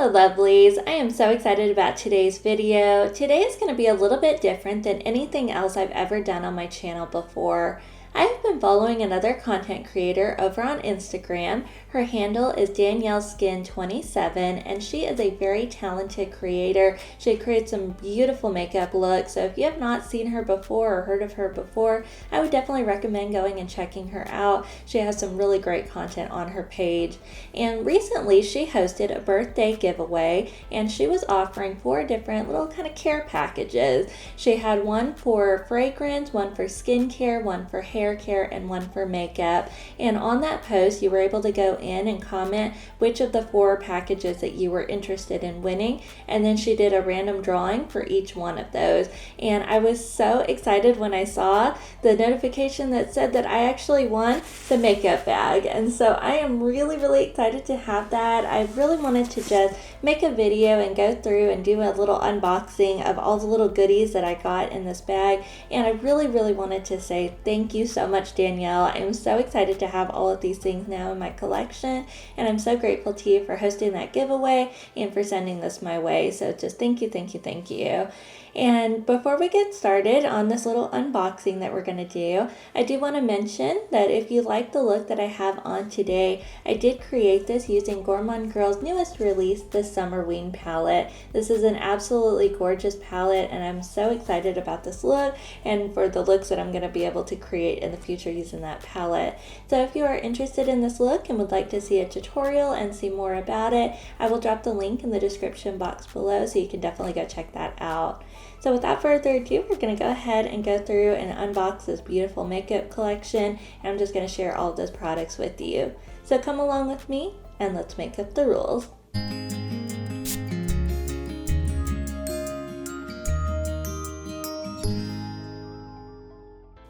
Hello lovelies, I am so excited about today's video. Today is going to be a little bit different than anything else I've ever done on my channel before. I have been following another content creator over on Instagram. Her handle is Danielle Skin 27 and she is a very talented creator. She creates some beautiful makeup looks, so if you have not seen her before or heard of her before, I would definitely recommend going and checking her out. She has some really great content on her page. And recently she hosted a birthday giveaway and she was offering 4 different little kind of care packages. She had one for fragrance, one for skincare, one for hair care, and one for makeup. And on that post you were able to go in and comment which of the 4 packages that you were interested in winning, and then she did a random drawing for each one of those. And I was so excited when I saw the notification that said that I actually won the makeup bag, and so I am really excited to have that. I really wanted to just make a video and go through and do a little unboxing of all the little goodies that I got in this bag, and I really wanted to say thank you so much, Danielle. I am so excited to have all of these things now in my collection, and I'm so grateful to you for hosting that giveaway and for sending this my way. So just thank you. And before we get started on this little unboxing that we're going to do, I do want to mention that if you like the look that I have on today, I did create this using Gourmande Girl's newest release, the Summerween palette. This is an absolutely gorgeous palette and I'm so excited about this look and for the looks that I'm going to be able to create in the future using that palette. So if you are interested in this look and would like to see a tutorial and see more about it, I will drop the link in the description box below, so you can definitely go check that out. So without further ado, we're going to go ahead and go through and unbox this beautiful makeup collection, and I'm just going to share all of those products with you. So come along with me and let's make up the rules.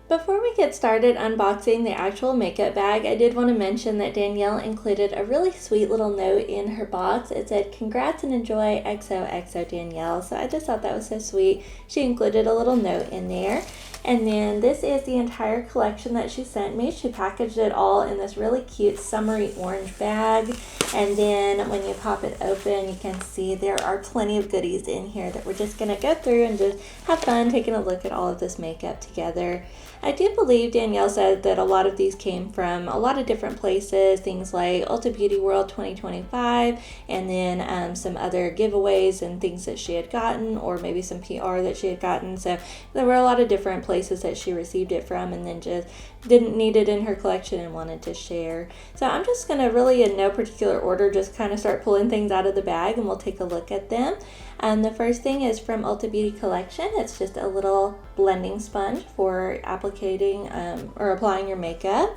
Before we get started unboxing the actual makeup bag, I did want to mention that Danielle included a really sweet little note in her box. It said, "Congrats and enjoy XOXO Danielle." So I just thought that was so sweet. She included a little note in there. And then this is the entire collection that she sent me. She packaged it all in this really cute summery orange bag. And then when you pop it open, you can see there are plenty of goodies in here that we're just going to go through and just have fun taking a look at all of this makeup together. I do believe Danielle said that a lot of these came from a lot of different places, things like Ulta Beauty World 2025, and then some other giveaways and things that she had gotten, or maybe some PR that she had gotten. So there were a lot of different places that she received it from and then just didn't need it in her collection and wanted to share. So I'm just going to really, in no particular order, just kind of start pulling things out of the bag and we'll take a look at them. The first thing is from Ulta Beauty Collection. It's just a little blending sponge for applying your makeup.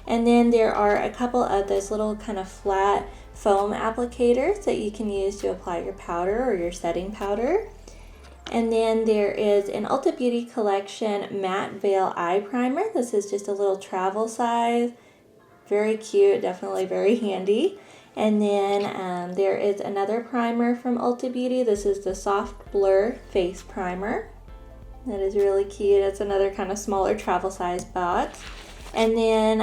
And then there are a couple of those little kind of flat foam applicators that you can use to apply your powder or your setting powder. And then there is an Ulta Beauty Collection Matte Veil Eye Primer. This is just a little travel size. Very cute, definitely very handy. And then there is another primer from Ulta Beauty. This is the Soft Blur Face Primer. That is really cute. It's another kind of smaller travel size box. And then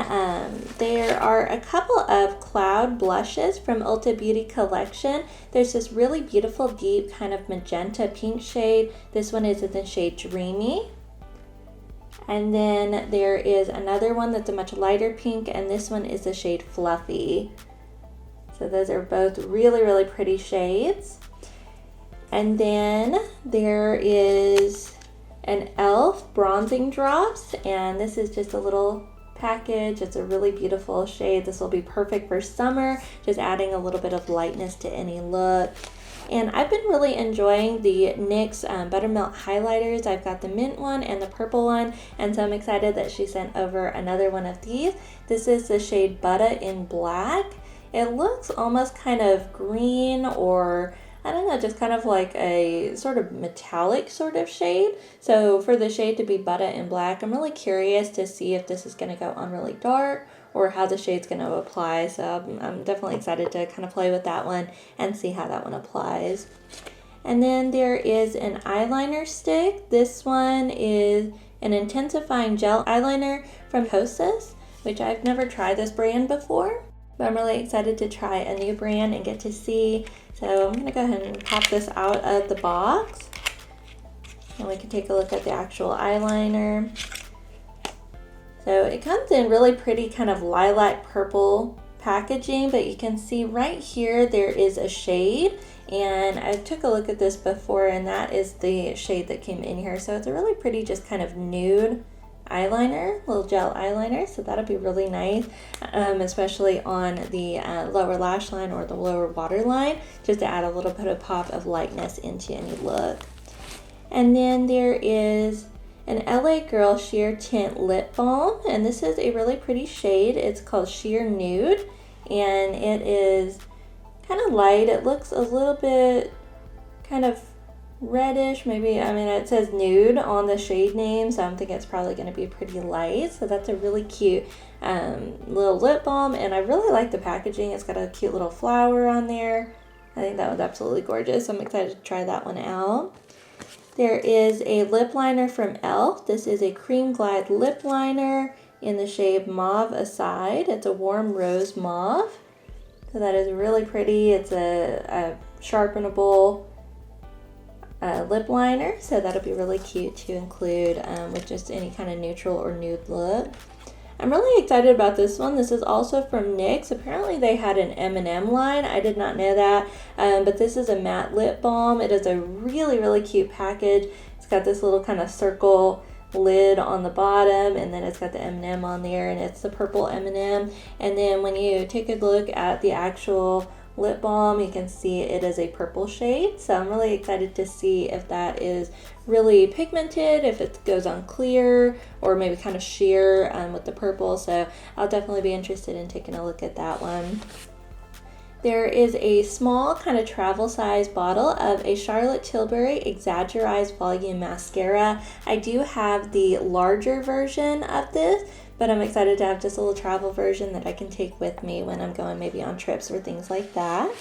there are a couple of cloud blushes from Ulta Beauty Collection. There's this really beautiful deep kind of magenta pink shade. This one is in the shade Dreamy. And then there is another one that's a much lighter pink, and this one is the shade Fluffy. So those are both really pretty shades. And then there is an e.l.f. bronzing drops, and this is just a little package. It's a really beautiful shade. This will be perfect for summer, just adding a little bit of lightness to any look. And I've been really enjoying the NYX Buttermilk highlighters. I've got the mint one and the purple one, and so I'm excited that she sent over another one of these. This is the shade Butter in Black. It looks almost kind of green, or I don't know, just kind of like a sort of metallic sort of shade. So for the shade to be Butter in Black, I'm really curious to see if this is going to go on really dark or how the shade's going to apply. So I'm definitely excited to kind of play with that one and see how that one applies. And then there is an eyeliner stick. This one is an intensifying gel eyeliner from Kosas, which I've never tried this brand before. But I'm really excited to try a new brand and get to see. So I'm going to go ahead and pop this out of the box. And we can take a look at the actual eyeliner. So it comes in really pretty kind of lilac purple packaging, but you can see right here there is a shade. And I took a look at this before, and that is the shade that came in here. So it's a really pretty just kind of nude eyeliner, little gel eyeliner, so that'll be really nice, especially on the lower lash line or the lower waterline, just to add a little bit of pop of lightness into any look. And then there is an LA Girl Sheer Tint Lip Balm, and this is a really pretty shade. It's called Sheer Nude, and it is kind of light. It looks a little bit kind of reddish, maybe. I mean, it says nude on the shade name, so I'm thinking it's probably going to be pretty light. So that's a really cute little lip balm, and I really like the packaging. It's got a cute little flower on there. I think that was absolutely gorgeous. I'm excited to try that one out. There is a lip liner from e.l.f. This is a Cream Glide lip liner in the shade Mauve Aside. It's a warm rose mauve, so that is really pretty. It's a sharpenable lip liner, so that'll be really cute to include with just any kind of neutral or nude look. I'm really excited about this one. This is also from NYX. Apparently they had an M&M line. I did not know that, but this is a matte lip balm. It is a really cute package. It's got this little kind of circle lid on the bottom, and then it's got the M&M on there, and it's the purple M&M. And then when you take a look at the actual lip balm, you can see it is a purple shade, so I'm really excited to see if that is really pigmented, if it goes on clear or maybe kind of sheer with the purple. So I'll definitely be interested in taking a look at that one. There is a small kind of travel size bottle of a Charlotte Tilbury Exaggerized Volume Mascara. I do have the larger version of this, but I'm excited to have just a little travel version that I can take with me when I'm going maybe on trips or things like that.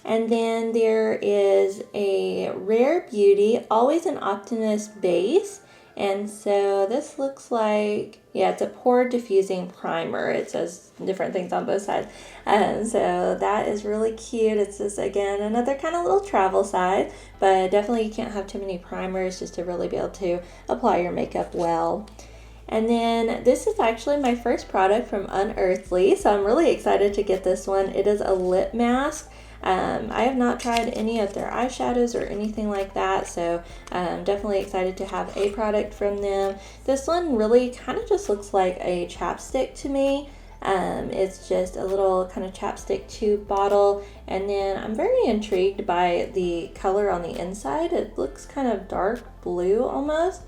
And then there is a Rare Beauty Always an Optimist base. And so this looks like, yeah, it's a pore diffusing primer. It says different things on both sides. So that is really cute. It's just, again, another kind of little travel size, but definitely you can't have too many primers just to really be able to apply your makeup well. And then this is actually my first product from Unearthly, so I'm really excited to get this one. It is a lip mask. I have not tried any of their eyeshadows or anything like that, so I'm definitely excited to have a product from them. This one really kind of just looks like a chapstick to me. It's just a little kind of chapstick tube bottle, and then I'm very intrigued by the color on the inside. It looks kind of dark blue almost.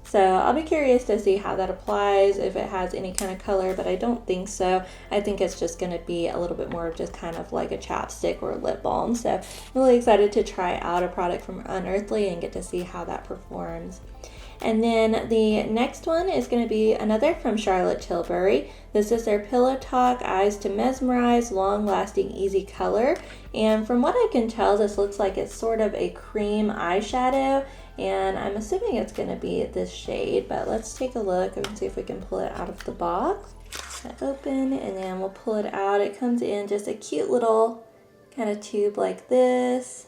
So I'll be curious to see how that applies, if it has any kind of color, but I don't think so. I think it's just going to be a little bit more of just kind of like a chapstick or a lip balm. So I'm really excited to try out a product from Unearthly and get to see how that performs. And then the next one is going to be another from Charlotte Tilbury. This is their Pillow Talk Eyes to Mesmerize Long Lasting Easy Color. And from what I can tell, this looks like it's sort of a cream eyeshadow. And I'm assuming it's going to be this shade, but let's take a look and see if we can pull it out of the box. Open, and then we'll pull it out. It comes in just a cute little kind of tube like this.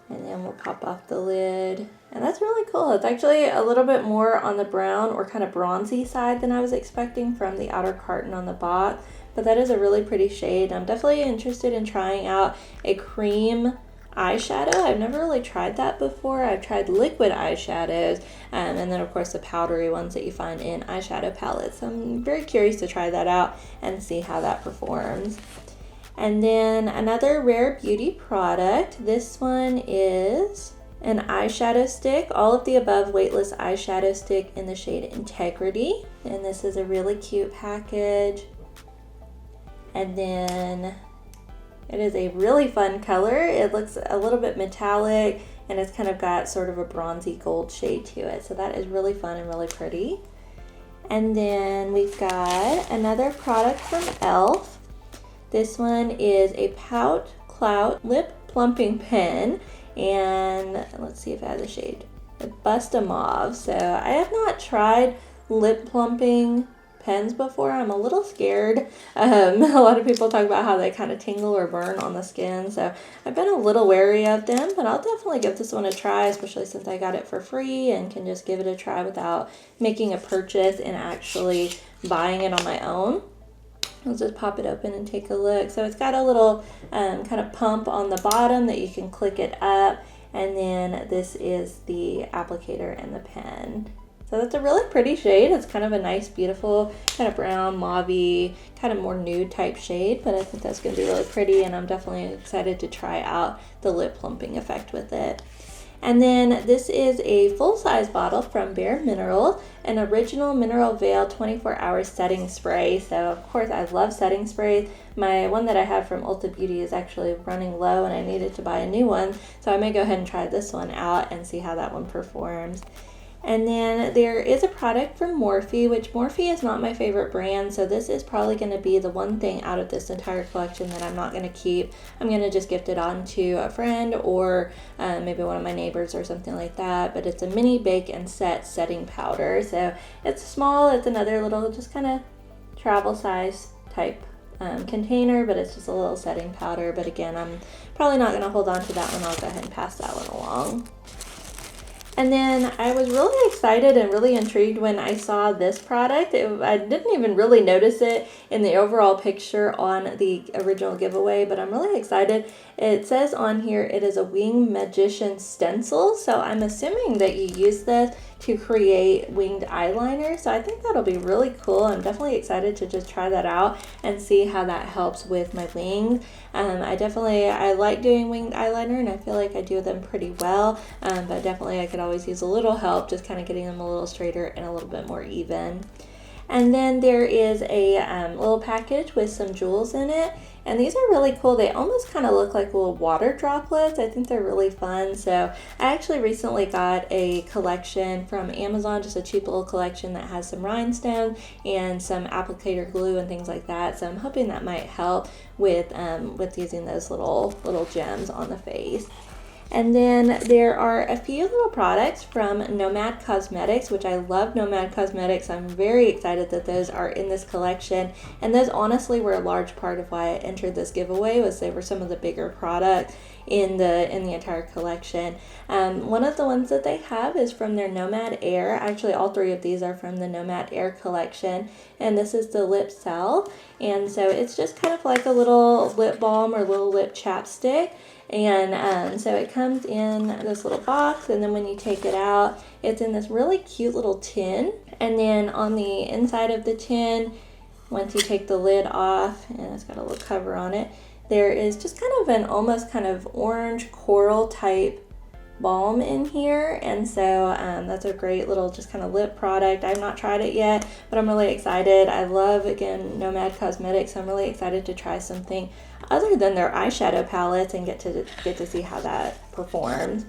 And then we'll pop off the lid. And that's really cool. It's actually a little bit more on the brown or kind of bronzy side than I was expecting from the outer carton on the box. But that is a really pretty shade. I'm definitely interested in trying out a cream eyeshadow. I've never really tried that before. I've tried liquid eyeshadows, and then of course the powdery ones that you find in eyeshadow palettes. So I'm very curious to try that out and see how that performs. And then another Rare Beauty product. This one is an eyeshadow stick, all of the above weightless eyeshadow stick in the shade Integrity. And this is a really cute package. And then it is a really fun color. It looks a little bit metallic, and it's kind of got sort of a bronzy gold shade to it. So that is really fun and really pretty. And then we've got another product from e.l.f. This one is a Pout Clout Lip Plumping Pen, and let's see if it has a shade. Busta Mauve. So I have not tried lip plumping pens before. I'm a little scared. A lot of people talk about how they kind of tingle or burn on the skin, so I've been a little wary of them, but I'll definitely give this one a try, especially since I got it for free and can just give it a try without making a purchase and actually buying it on my own. I'll just pop it open and take a look. So it's got a little kind of pump on the bottom that you can click it up, and then this is the applicator and the pen. So that's a really pretty shade. It's kind of a nice, beautiful, kind of brown, mauve-y, kind of more nude type shade, but I think that's going to be really pretty, and I'm definitely excited to try out the lip plumping effect with it. And then this is a full-size bottle from Bare Minerals, an original mineral veil 24-hour setting spray. So of course I love setting sprays. My one that I have from Ulta Beauty is actually running low and I needed to buy a new one. So I may go ahead and try this one out and see how that one performs. And then there is a product from Morphe, which Morphe is not my favorite brand, so this is probably going to be the one thing out of this entire collection that I'm not going to keep. I'm going to just gift it on to a friend or maybe one of my neighbors or something like that. But it's a mini bake and set setting powder, so it's small. It's another little just kind of travel size type container, but it's just a little setting powder. But again, I'm probably not going to hold on to that one. I'll go ahead and pass that one along. And then I was really excited and really intrigued when I saw this product. I didn't even really notice it in the overall picture on the original giveaway, but I'm really excited. It says on here it is a winged magician stencil, so I'm assuming that you use this to create winged eyeliner. So I think that'll be really cool. I'm definitely excited to just try that out and see how that helps with my wings. I like doing winged eyeliner and I feel like I do them pretty well, but definitely I could always use a little help, just kind of getting them a little straighter and a little bit more even. And then there is a little package with some jewels in it, and these are really cool. They almost kind of look like little water droplets. I think they're really fun. So I actually recently got a collection from Amazon, just a cheap little collection that has some rhinestones and some applicator glue and things like that. So I'm hoping that might help with using those little gems on the face. And then there are a few little products from Nomad Cosmetics, which I love Nomad Cosmetics. I'm very excited that those are in this collection. And those honestly were a large part of why I entered this giveaway, was they were some of the bigger products in the entire collection. One of the ones that they have is from their Nomad Air. Actually, all three of these are from the Nomad Air collection. And this is the Lip Salve. And so it's just kind of like a little lip balm or little lip chapstick. And so it comes in this little box, and then when you take it out, it's in this really cute little tin. And then on the inside of the tin, once you take the lid off, and it's got a little cover on it, there is just kind of an almost kind of orange coral type balm in here. And so that's a great little just kind of lip product. I've not tried it yet, but I'm really excited. I love, again, Nomad Cosmetics, so I'm really excited to try something other than their eyeshadow palettes and get to see how that performs.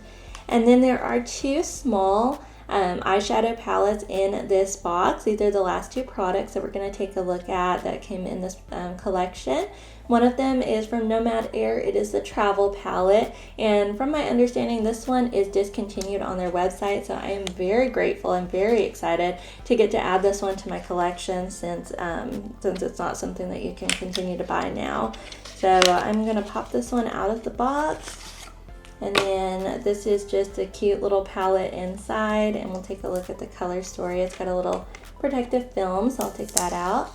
And then there are two small eyeshadow palettes in this box. These are the last two products that we're going to take a look at that came in this collection. One of them is from Nomad Air. It is the Travel Palette, and from my understanding, this one is discontinued on their website, so I am very grateful and very excited to get to add this one to my collection since it's not something that you can continue to buy now. So I'm going to pop this one out of the box, and then this is just a cute little palette inside, and we'll take a look at the color story. It's got a little protective film, so I'll take that out.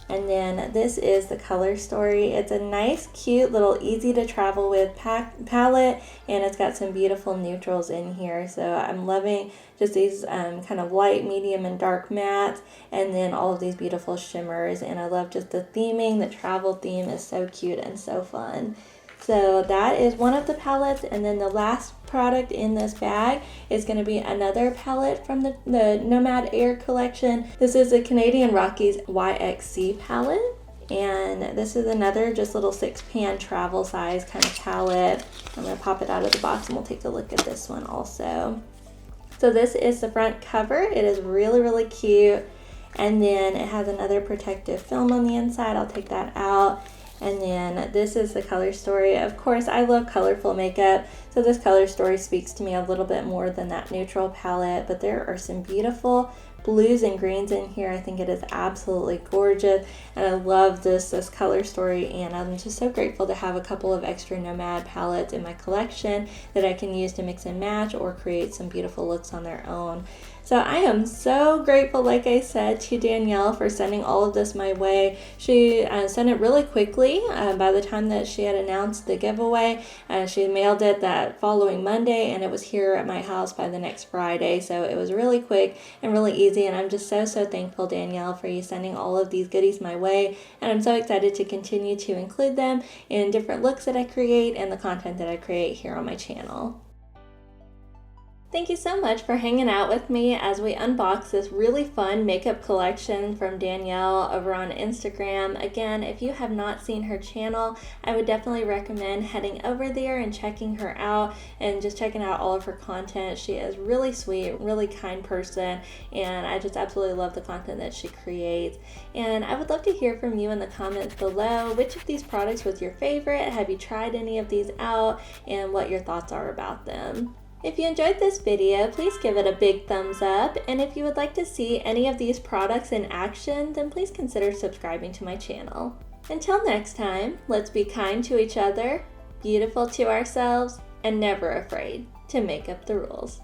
And then this is the color story. It's a nice, cute, little easy to travel with palette, and it's got some beautiful neutrals in here. So I'm loving just these kind of light, medium, and dark mattes, and then all of these beautiful shimmers. And I love just the theming. The travel theme is so cute and so fun. So that is one of the palettes, and then the last product in this bag is going to be another palette from the Nomad Air collection. This is the Canadian Rockies YXC palette, and this is another just little 6-pan travel size kind of palette. I'm going to pop it out of the box and we'll take a look at this one also. So this is the front cover. It is really, really cute, and then it has another protective film on the inside. I'll take that out. And then this is the color story. Of course, I love colorful makeup, so this color story speaks to me a little bit more than that neutral palette, but there are some beautiful blues and greens in here. I think it is absolutely gorgeous, and I love this color story, and I'm just so grateful to have a couple of extra Nomad palettes in my collection that I can use to mix and match or create some beautiful looks on their own. So I am so grateful, like I said, to Danielle for sending all of this my way. She sent it really quickly. By the time that she had announced the giveaway, she mailed it that following Monday, and it was here at my house by the next Friday. So it was really quick and really easy, and I'm just so thankful, Danielle, for you sending all of these goodies my way, and I'm so excited to continue to include them in different looks that I create and the content that I create here on my channel. Thank you so much for hanging out with me as we unbox this really fun makeup collection from Danielle over on Instagram. Again, if you have not seen her channel, I would definitely recommend heading over there and checking her out and just checking out all of her content. She is really sweet, really kind person, and I just absolutely love the content that she creates. And I would love to hear from you in the comments below. Which of these products was your favorite? Have you tried any of these out? And what your thoughts are about them. If you enjoyed this video, please give it a big thumbs up, and if you would like to see any of these products in action, then please consider subscribing to my channel. Until next time, let's be kind to each other, beautiful to ourselves, and never afraid to make up the rules.